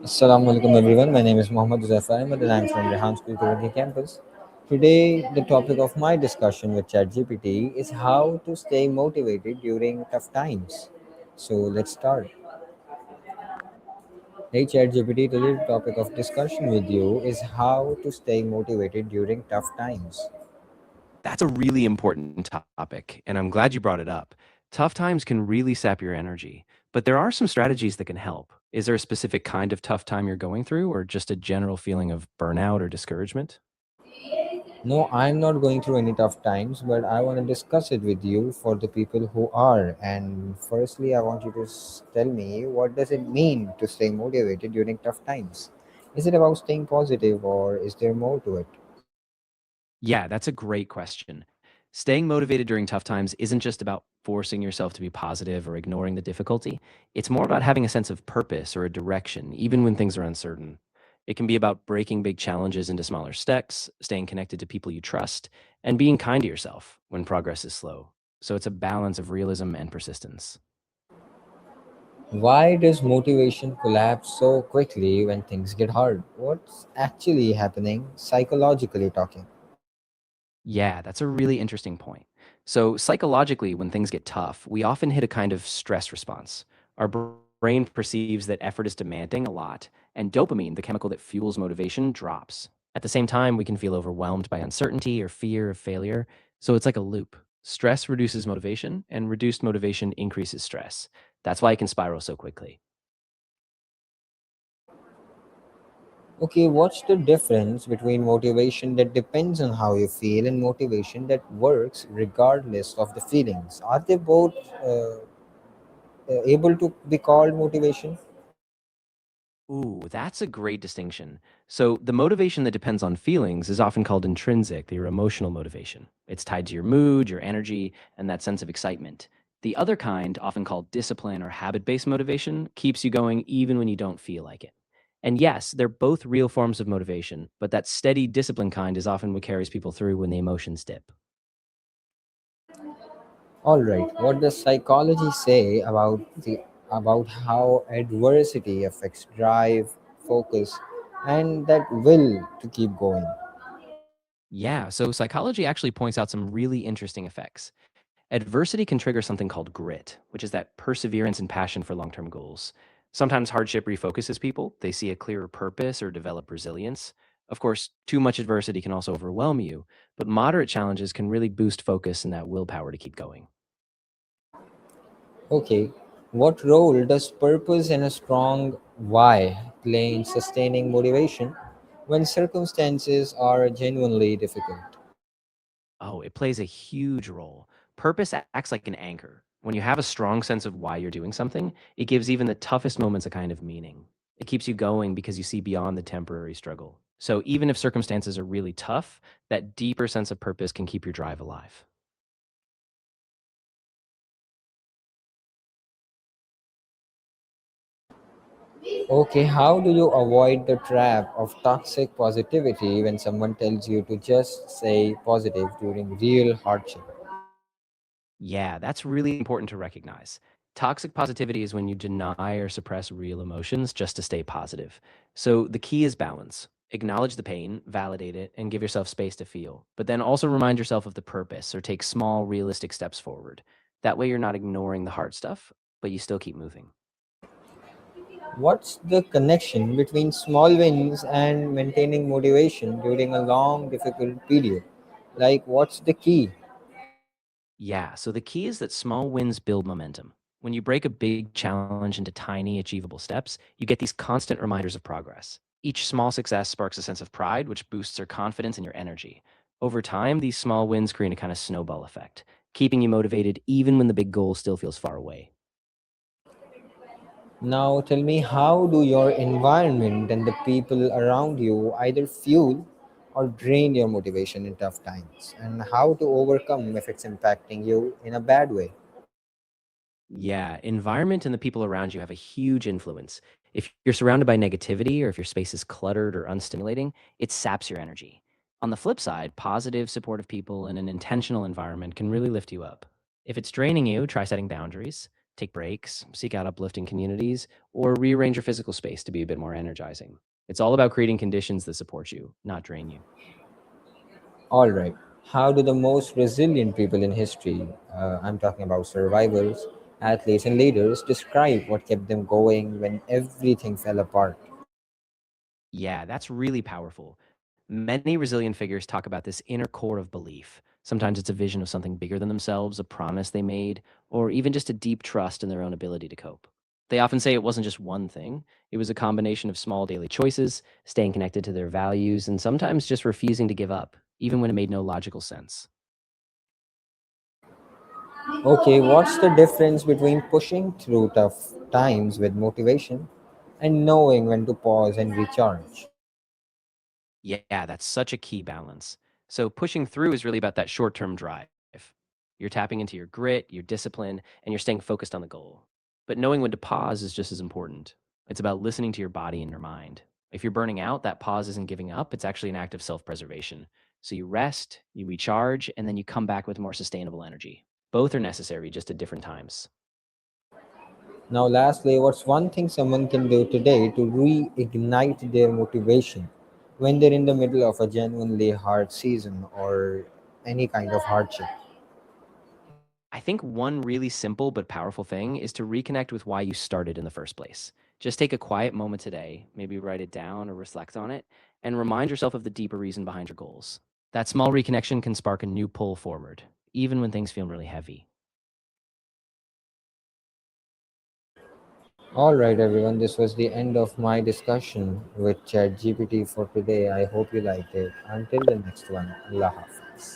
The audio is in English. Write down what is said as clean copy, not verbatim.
Alaikum everyone. My name is Huzaifah Ahmed and I'm from Rehan Korangi campus. Today, the topic of my discussion with ChatGPT is how to stay motivated during tough times. So let's start. Hey ChatGPT, today the topic of discussion with you is how to stay motivated during tough times. That's a really important topic, and I'm glad you brought it up. Tough times can really sap your energy, but there are some strategies that can help. Is there a specific kind of tough time you're going through, or just a general feeling of burnout or discouragement? No, I'm not going through any tough times, but I want to discuss it with you for the people who are. And firstly, I want you to tell me what does it mean to stay motivated during tough times? Is it about staying positive or is there more to it? Yeah, that's a great question. Staying motivated during tough times isn't just about forcing yourself to be positive or ignoring the difficulty. It's more about having a sense of purpose or a direction, even when things are uncertain. It can be about breaking big challenges into smaller steps, staying connected to people you trust, and being kind to yourself when progress is slow. So it's a balance of realism and persistence. Why does motivation collapse so quickly when things get hard? What's actually happening psychologically talking? Yeah, that's a really interesting point. So, psychologically, when things get tough, we often hit a kind of stress response. Our brain perceives that effort is demanding a lot, and dopamine, the chemical that fuels motivation, drops. At the same time, we can feel overwhelmed by uncertainty or fear of failure. So, it's like a loop. Stress reduces motivation, and reduced motivation increases stress. That's why it can spiral so quickly. Okay, what's the difference between motivation that depends on how you feel and motivation that works regardless of the feelings? Are they both able to be called motivation? Ooh, that's a great distinction. So, the motivation that depends on feelings is often called intrinsic, your emotional motivation. It's tied to your mood, your energy, and that sense of excitement. The other kind, often called discipline or habit based motivation, keeps you going even when you don't feel like it. And yes, they're both real forms of motivation, but that steady discipline kind is often what carries people through when the emotions dip. All right. What does psychology say about how adversity affects drive, focus, and that will to keep going? Yeah, so psychology actually points out some really interesting effects. Adversity can trigger something called grit, which is that perseverance and passion for long term goals. Sometimes hardship refocuses people, they see a clearer purpose or develop resilience. Of course, too much adversity can also overwhelm you, but moderate challenges can really boost focus and that willpower to keep going. Okay. What role does purpose and a strong why play in sustaining motivation when circumstances are genuinely difficult? Oh, it plays a huge role. Purpose acts like an anchor. When you have a strong sense of why you're doing something, it gives even the toughest moments a kind of meaning. It keeps you going because you see beyond the temporary struggle. So even if circumstances are really tough, that deeper sense of purpose can keep your drive alive. Okay, how do you avoid the trap of toxic positivity when someone tells you to just stay positive during real hardship? Yeah, that's really important to recognize. Toxic positivity is when you deny or suppress real emotions just to stay positive. So the key is balance. Acknowledge the pain, validate it, and give yourself space to feel. But then also remind yourself of the purpose or take small, realistic steps forward. That way, you're not ignoring the hard stuff, but you still keep moving. What's the connection between small wins and maintaining motivation during a long, difficult period? Like, what's the key? Yeah, so the key is that small wins build momentum. When you break a big challenge into tiny, achievable steps, you get these constant reminders of progress. Each small success sparks a sense of pride, which boosts your confidence and your energy. Over time, these small wins create a kind of snowball effect, keeping you motivated even when the big goal still feels far away. Now, tell me, how do your environment and the people around you either fuel or drain your motivation in tough times, and how to overcome if it's impacting you in a bad way? Yeah, environment and the people around you have a huge influence. If you're surrounded by negativity or if your space is cluttered or unstimulating, it saps your energy. On the flip side, positive, supportive people and an intentional environment can really lift you up. If it's draining you, try setting boundaries. Take breaks, seek out uplifting communities, or rearrange your physical space to be a bit more energizing. It's all about creating conditions that support you, not drain you. All right. How do the most resilient people in history, I'm talking about survivors, athletes, and leaders, describe what kept them going when everything fell apart? Yeah, that's really powerful. Many resilient figures talk about this inner core of belief. Sometimes it's a vision of something bigger than themselves, a promise they made, or even just a deep trust in their own ability to cope. They often say it wasn't just one thing, it was a combination of small daily choices, staying connected to their values, and sometimes just refusing to give up, even when it made no logical sense. Okay, what's the difference between pushing through tough times with motivation and knowing when to pause and recharge? Yeah, that's such a key balance. So pushing through is really about that short-term drive. You're tapping into your grit, your discipline, and you're staying focused on the goal. But knowing when to pause is just as important. It's about listening to your body and your mind. If you're burning out, that pause isn't giving up, it's actually an act of self-preservation. So you rest, you recharge, and then you come back with more sustainable energy. Both are necessary, just at different times. Now, lastly, what's one thing someone can do today to reignite their motivation when they're in the middle of a genuinely hard season or any kind of hardship? I think one really simple but powerful thing is to reconnect with why you started in the first place. Just take a quiet moment today, maybe write it down or reflect on it, and remind yourself of the deeper reason behind your goals. That small reconnection can spark a new pull forward, even when things feel really heavy. All right, everyone, this was the end of my discussion with ChatGPT for today. I hope you liked it. Until the next one, Allah Hafiz.